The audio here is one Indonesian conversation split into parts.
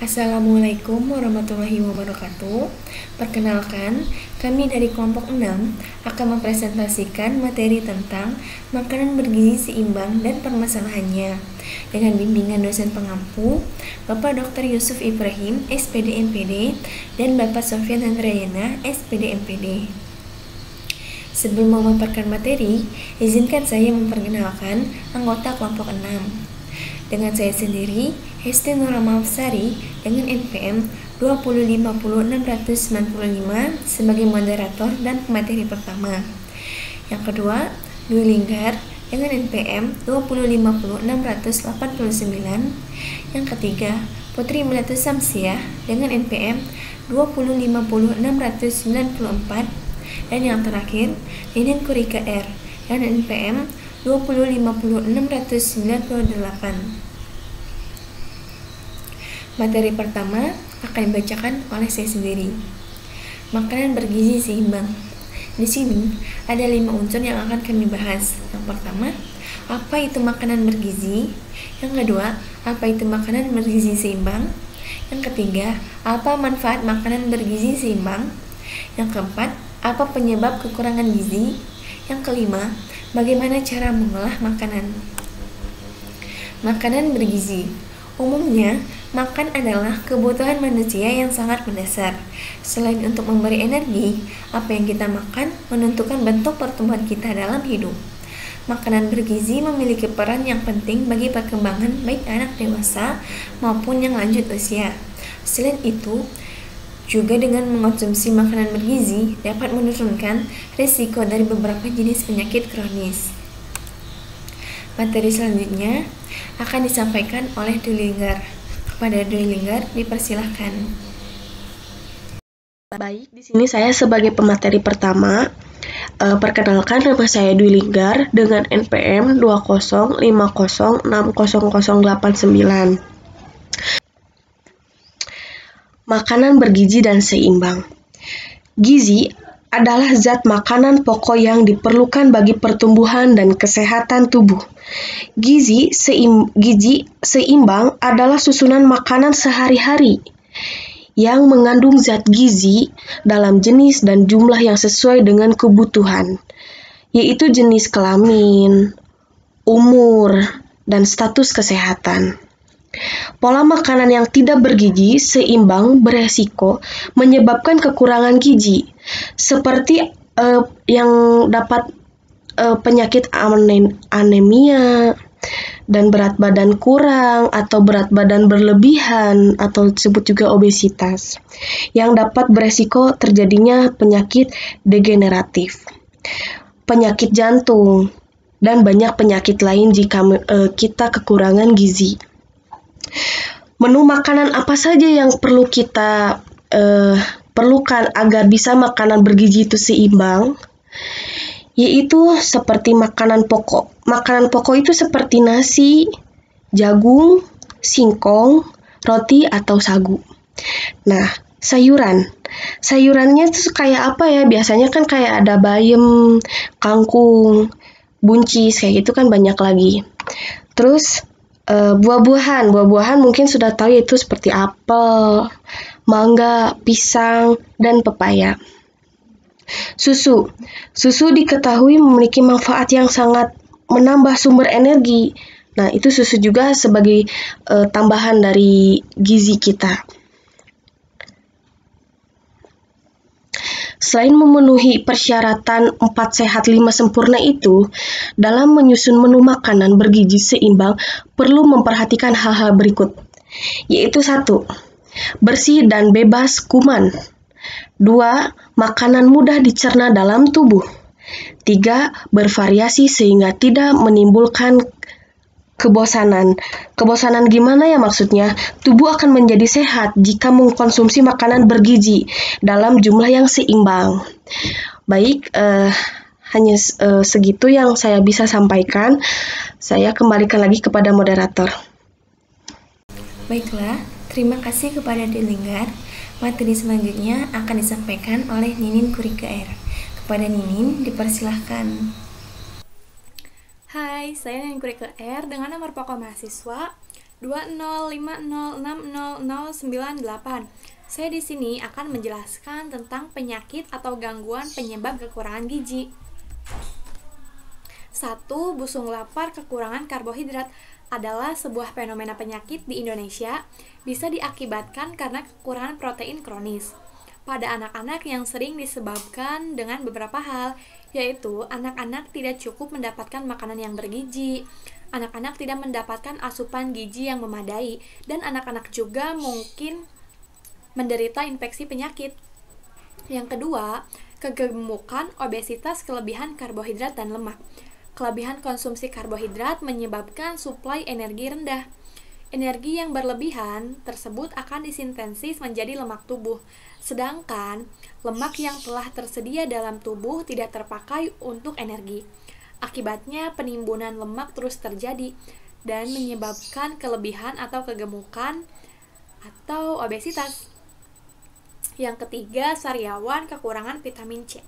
Assalamualaikum warahmatullahi wabarakatuh. Perkenalkan, kami dari kelompok 6 akan mempresentasikan materi tentang makanan bergizi seimbang dan permasalahannya dengan bimbingan dosen pengampu Bapak Dr. Yusuf Ibrahim, SPD MPD, dan Bapak Sofyan Handrayana, SPD MPD. Sebelum memaparkan materi, izinkan saya memperkenalkan anggota kelompok 6. Dengan saya sendiri, Hesti Nora Mafsari dengan NPM 2050695 sebagai moderator dan pemateri pertama. Yang kedua, Dwi Linggar dengan NPM 2050689. Yang ketiga, Putri Melatu Samsiah dengan NPM 2050694. Dan yang terakhir, Ninin Kurika R dengan NPM 2050698. Materi pertama akan dibacakan oleh saya sendiri. Makanan bergizi seimbang. Di sini ada 5 unsur yang akan kami bahas. Yang pertama, apa itu makanan bergizi? Yang kedua, apa itu makanan bergizi seimbang? Yang ketiga, apa manfaat makanan bergizi seimbang? Yang keempat, apa penyebab kekurangan gizi? Yang kelima, bagaimana cara mengolah makanan? Makanan bergizi. Umumnya, makan adalah kebutuhan manusia yang sangat mendasar. Selain untuk memberi energi, apa yang kita makan menentukan bentuk pertumbuhan kita dalam hidup. Makanan bergizi memiliki peran yang penting bagi perkembangan baik anak dewasa maupun yang lanjut usia. Selain itu, juga dengan mengonsumsi makanan bergizi dapat menurunkan risiko dari beberapa jenis penyakit kronis. Materi selanjutnya akan disampaikan oleh Dwi Linggar. Kepada Dwi Linggar, dipersilahkan. Baik, di sini saya sebagai pemateri pertama. Perkenalkan, nama saya Dwi Linggar dengan NPM 205060089. Makanan bergizi dan seimbang. Gizi adalah zat makanan pokok yang diperlukan bagi pertumbuhan dan kesehatan tubuh. Gizi seimbang adalah susunan makanan sehari-hari yang mengandung zat gizi dalam jenis dan jumlah yang sesuai dengan kebutuhan, yaitu jenis kelamin, umur, dan status kesehatan. Pola makanan yang tidak bergizi seimbang beresiko menyebabkan kekurangan gizi, seperti yang dapat penyakit anemia dan berat badan kurang atau berat badan berlebihan atau disebut juga obesitas, yang dapat beresiko terjadinya penyakit degeneratif, penyakit jantung, dan banyak penyakit lain jika kita kekurangan gizi. Menu makanan apa saja yang perlu kita perlukan agar bisa makanan bergizi itu seimbang? Yaitu seperti makanan pokok. Makanan pokok itu seperti nasi, jagung, singkong, roti, atau sagu. Nah, sayuran. Sayurannya itu kayak apa ya? Biasanya kan kayak ada bayam, kangkung, buncis, kayak gitu kan banyak lagi. Terus, buah-buahan mungkin sudah tahu, yaitu seperti apel, mangga, pisang, dan pepaya. Susu diketahui memiliki manfaat yang sangat menambah sumber energi. Nah, itu susu juga sebagai tambahan dari gizi kita. Selain memenuhi persyaratan 4 sehat 5 sempurna itu, dalam menyusun menu makanan bergizi seimbang perlu memperhatikan hal-hal berikut, yaitu 1. Bersih dan bebas kuman. 2. Makanan mudah dicerna dalam tubuh. 3. Bervariasi sehingga tidak menimbulkan kebosanan. Kebosanan gimana ya maksudnya? Tubuh akan menjadi sehat jika mengkonsumsi makanan bergizi dalam jumlah yang seimbang. Baik, hanya segitu yang saya bisa sampaikan. Saya kembalikan lagi kepada moderator. Baiklah, terima kasih kepada Dwi Linggar. Materi selanjutnya akan disampaikan oleh Ninin Kurika R. Kepada Ninin, dipersilahkan. Hai, saya Ninin Kurika R dengan nomor pokok mahasiswa 20506098. Saya di sini akan menjelaskan tentang penyakit atau gangguan penyebab kekurangan gizi. 1. Busung lapar kekurangan karbohidrat adalah sebuah fenomena penyakit di Indonesia, bisa diakibatkan karena kekurangan protein kronis pada anak-anak yang sering disebabkan dengan beberapa hal, yaitu anak-anak tidak cukup mendapatkan makanan yang bergizi, anak-anak tidak mendapatkan asupan gizi yang memadai, dan anak-anak juga mungkin menderita infeksi penyakit. Yang kedua, kegemukan, obesitas, kelebihan karbohidrat dan lemak. Kelebihan konsumsi karbohidrat menyebabkan suplai energi rendah. Energi yang berlebihan tersebut akan disintesis menjadi lemak tubuh, sedangkan lemak yang telah tersedia dalam tubuh tidak terpakai untuk energi. Akibatnya penimbunan lemak terus terjadi dan menyebabkan kelebihan atau kegemukan atau obesitas. Yang ketiga, sariawan kekurangan vitamin C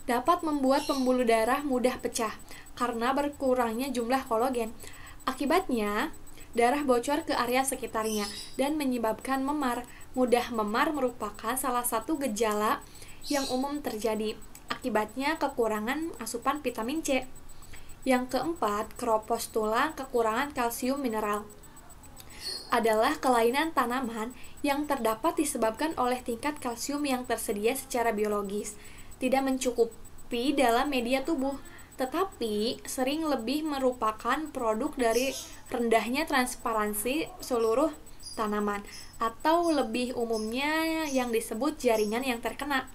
dapat membuat pembuluh darah mudah pecah karena berkurangnya jumlah kolagen. Akibatnya, darah bocor ke area sekitarnya dan menyebabkan memar. Mudah memar merupakan salah satu gejala yang umum terjadi. Akibatnya kekurangan asupan vitamin C. Yang keempat, keropos tulang kekurangan kalsium mineral adalah kelainan tanaman yang terdapat disebabkan oleh tingkat kalsium yang tersedia secara biologis tidak mencukupi dalam media tubuh, tetapi sering lebih merupakan produk dari rendahnya transparansi seluruh tanaman, atau lebih umumnya yang disebut jaringan yang terkena.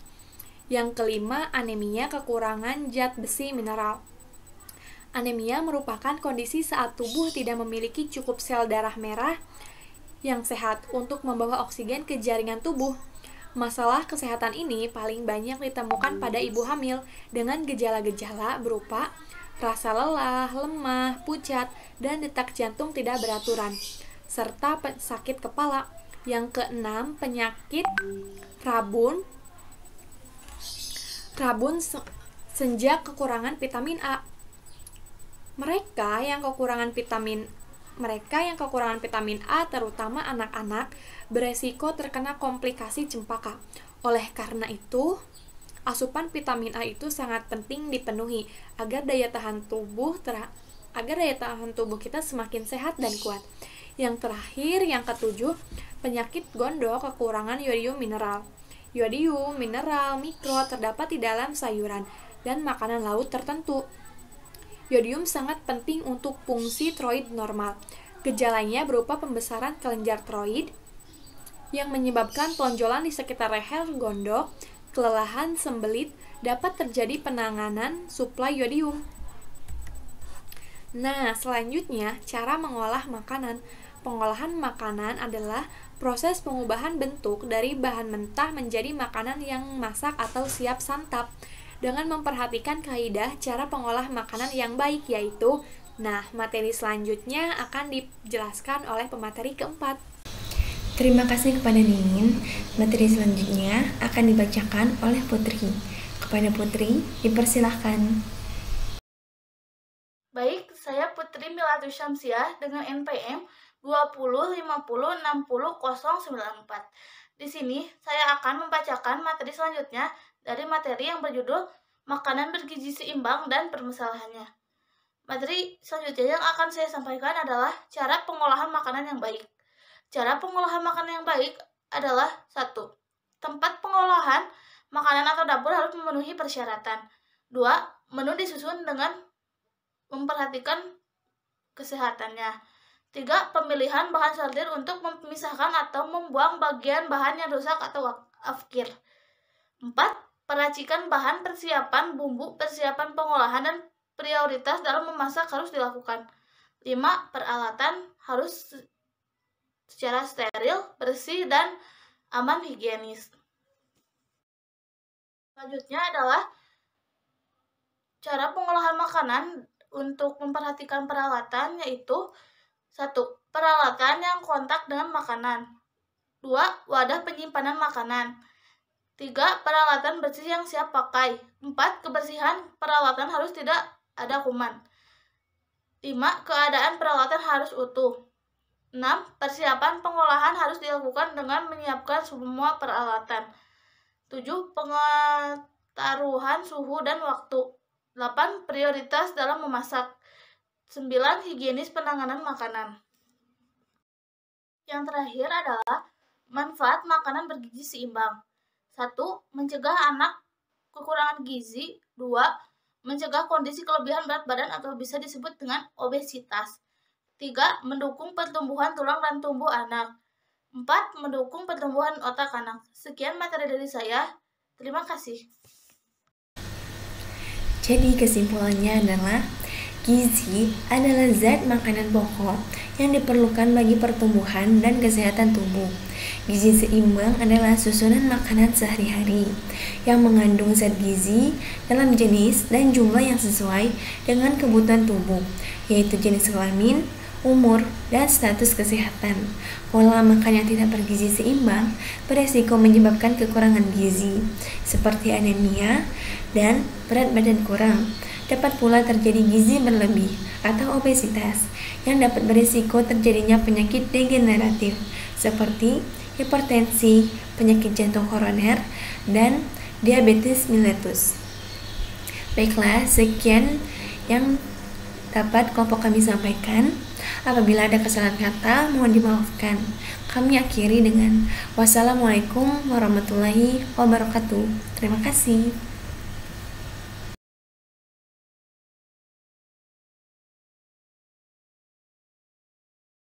Yang kelima, anemia kekurangan zat besi mineral. Anemia merupakan kondisi saat tubuh tidak memiliki cukup sel darah merah yang sehat untuk membawa oksigen ke jaringan tubuh. Masalah kesehatan ini paling banyak ditemukan pada ibu hamil dengan gejala-gejala berupa rasa lelah, lemah, pucat, dan detak jantung tidak beraturan, serta sakit kepala. Yang keenam, penyakit rabun senja kekurangan vitamin A. Mereka yang kekurangan vitamin A, terutama anak-anak, beresiko terkena komplikasi cempaka. Oleh karena itu, asupan vitamin A itu sangat penting dipenuhi agar daya tahan tubuh kita semakin sehat dan kuat. Yang terakhir, yang ketujuh, penyakit gondok kekurangan yodium mineral. Yodium mineral mikro terdapat di dalam sayuran dan makanan laut tertentu. Yodium sangat penting untuk fungsi tiroid normal. Gejalanya berupa pembesaran kelenjar tiroid yang menyebabkan tonjolan di sekitar leher gondok, kelelahan, sembelit, dapat terjadi penanganan suplai yodium. Nah, selanjutnya, cara mengolah makanan. Pengolahan makanan adalah proses pengubahan bentuk dari bahan mentah menjadi makanan yang masak atau siap santap dengan memperhatikan kaidah cara pengolah makanan yang baik, yaitu materi selanjutnya akan dijelaskan oleh pemateri keempat. Terima kasih kepada Ninin. Materi selanjutnya akan dibacakan oleh Putri. Kepada Putri, dipersilahkan. Baik, saya Putri Milatus Syamsiah dengan NPM 2050600094. Di sini saya akan membacakan materi selanjutnya dari materi yang berjudul Makanan Bergizi Seimbang dan Permasalahannya. Materi selanjutnya yang akan saya sampaikan adalah cara pengolahan makanan yang baik. Cara pengolahan makanan yang baik adalah 1. Tempat pengolahan makanan atau dapur harus memenuhi persyaratan. 2. Menu disusun dengan memperhatikan kesehatannya. 3. Pemilihan bahan sortir untuk memisahkan atau membuang bagian bahan yang rusak atau afkir. 4. Peracikan bahan, persiapan bumbu, persiapan pengolahan, dan prioritas dalam memasak harus dilakukan. 5. Peralatan harus secara steril, bersih, dan aman higienis. Selanjutnya adalah cara pengolahan makanan untuk memperhatikan peralatan, yaitu 1. Peralatan yang kontak dengan makanan. 2. Wadah penyimpanan makanan. 3. Peralatan bersih yang siap pakai. 4. Kebersihan peralatan harus tidak ada kuman. 5. Keadaan peralatan harus utuh. 6. Persiapan pengolahan harus dilakukan dengan menyiapkan semua peralatan. 7. Pengetaruhan suhu dan waktu. 8. Prioritas dalam memasak. 9. Higienis penanganan makanan. Yang terakhir adalah manfaat makanan bergizi seimbang. 1. Mencegah anak kekurangan gizi. 2. Mencegah kondisi kelebihan berat badan atau bisa disebut dengan obesitas. 3. Mendukung pertumbuhan tulang dan tumbuh anak. 4. Mendukung pertumbuhan otak anak. Sekian materi dari saya. Terima kasih. Jadi kesimpulannya adalah gizi adalah zat makanan pokok yang diperlukan bagi pertumbuhan dan kesehatan tubuh. Gizi seimbang adalah susunan makanan sehari-hari yang mengandung zat gizi dalam jenis dan jumlah yang sesuai dengan kebutuhan tubuh, yaitu jenis kelamin, umur, dan status kesehatan. Pola makan yang tidak bergizi seimbang beresiko menyebabkan kekurangan gizi, seperti anemia dan berat badan kurang. Dapat pula terjadi gizi berlebih atau obesitas, yang dapat berisiko terjadinya penyakit degeneratif, seperti hipertensi, penyakit jantung koroner, dan diabetes mellitus. Baiklah, sekian yang dapat kelompok kami sampaikan. Apabila ada kesalahan kata, mohon dimaafkan. Kami akhiri dengan wassalamualaikum warahmatullahi wabarakatuh. Terima kasih.